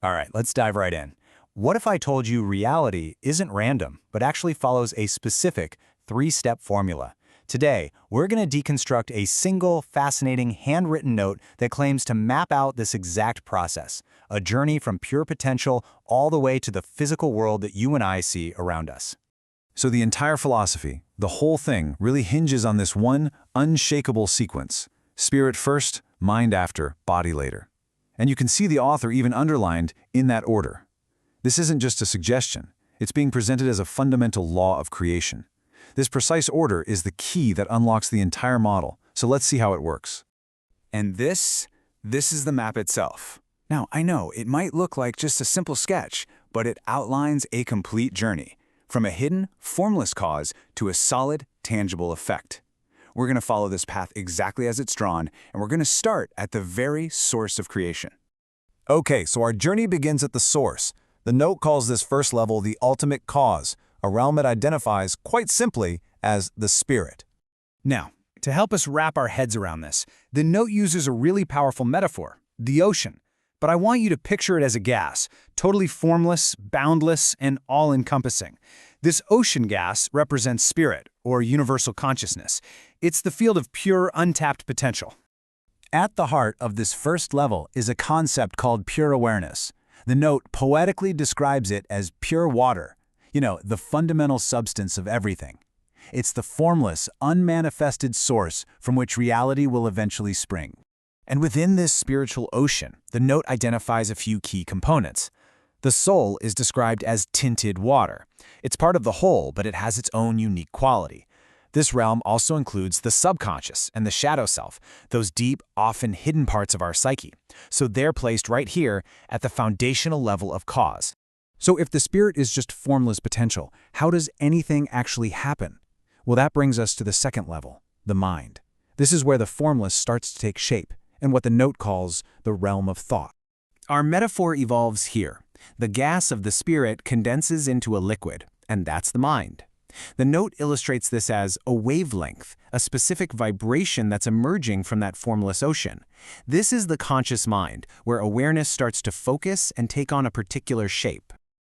All right, let's dive right in. What if I told you reality isn't random, but actually follows a specific three-step formula? Today, we're going to deconstruct a single, fascinating, handwritten note that claims to map out this exact process, a journey from pure potential all the way to the physical world that you and I see around us. So the entire philosophy, the whole thing, really hinges on this one unshakable sequence. Spirit first, mind after, body later. And you can see the author even underlined in that order. This isn't just a suggestion. It's being presented as a fundamental law of creation. This precise order is the key that unlocks the entire model. So let's see how it works. And this is the map itself. Now, I know it might look like just a simple sketch, but it outlines a complete journey, from a hidden, formless cause to a solid, tangible effect. We're going to follow this path exactly as it's drawn, and we're going to start at the very source of creation. Okay, so our journey begins at the source. The note calls this first level the ultimate cause, a realm it identifies quite simply as the spirit. Now, to help us wrap our heads around this, the note uses a really powerful metaphor, the ocean. But I want you to picture it as a gas, totally formless, boundless, and all-encompassing. This ocean gas represents spirit, or universal consciousness. It's the field of pure, untapped potential. At the heart of this first level is a concept called pure awareness. The note poetically describes it as pure water, the fundamental substance of everything. It's the formless, unmanifested source from which reality will eventually spring. And within this spiritual ocean, the note identifies a few key components. The soul is described as tinted water. It's part of the whole, but it has its own unique quality. This realm also includes the subconscious and the shadow self, those deep, often hidden parts of our psyche. So they're placed right here at the foundational level of cause. So if the spirit is just formless potential, how does anything actually happen? Well, that brings us to the second level, the mind. This is where the formless starts to take shape, and what the note calls the realm of thought. Our metaphor evolves here. The gas of the spirit condenses into a liquid, and that's the mind. The note illustrates this as a wavelength, a specific vibration that's emerging from that formless ocean. This is the conscious mind, where awareness starts to focus and take on a particular shape.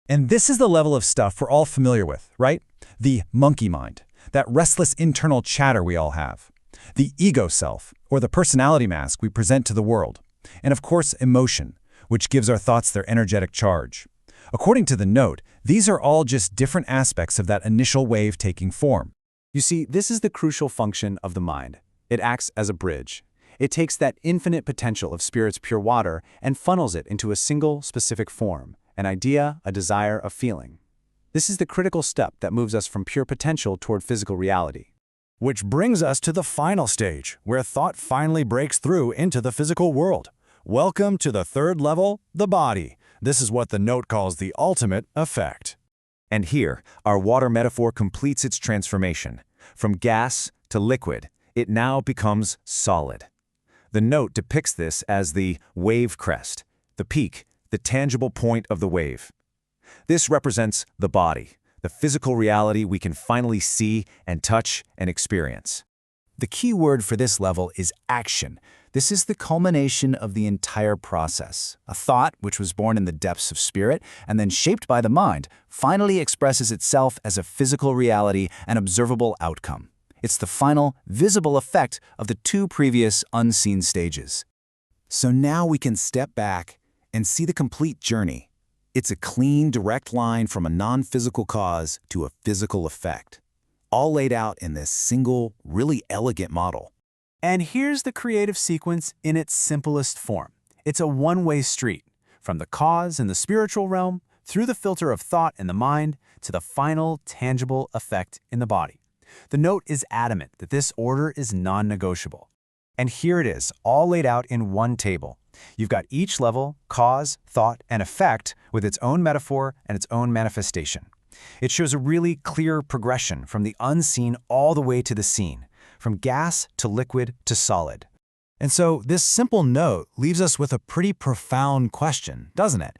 And this is the level of stuff we're all familiar with, right? The monkey mind, that restless internal chatter we all have. The ego self, or the personality mask we present to the world. And of course, emotion, which gives our thoughts their energetic charge. According to the note, these are all just different aspects of that initial wave taking form. You see, this is the crucial function of the mind. It acts as a bridge. It takes that infinite potential of spirit's pure water and funnels it into a single, specific form, an idea, a desire, a feeling. This is the critical step that moves us from pure potential toward physical reality. Which brings us to the final stage, where thought finally breaks through into the physical world. Welcome to the third level, the body. This is what the note calls the ultimate effect. And here, our water metaphor completes its transformation. From gas to liquid, it now becomes solid. The note depicts this as the wave crest, the peak, the tangible point of the wave. This represents the body, the physical reality we can finally see and touch and experience. The key word for this level is action. This is the culmination of the entire process. A thought, which was born in the depths of spirit and then shaped by the mind, finally expresses itself as a physical reality and observable outcome. It's the final, visible effect of the two previous unseen stages. So now we can step back and see the complete journey. It's a clean, direct line from a non-physical cause to a physical effect, all laid out in this single, really elegant model. And here's the creative sequence in its simplest form. It's a one-way street, from the cause in the spiritual realm, through the filter of thought in the mind, to the final, tangible effect in the body. The note is adamant that this order is non-negotiable. And here it is, all laid out in one table. You've got each level, cause, thought, and effect with its own metaphor and its own manifestation. It shows a really clear progression from the unseen all the way to the seen, from gas to liquid to solid. And so this simple note leaves us with a pretty profound question, doesn't it?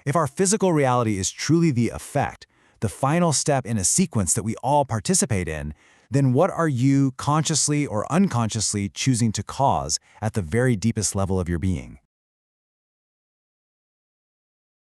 If our physical reality is truly the effect, the final step in a sequence that we all participate in, then what are you consciously or unconsciously choosing to cause at the very deepest level of your being?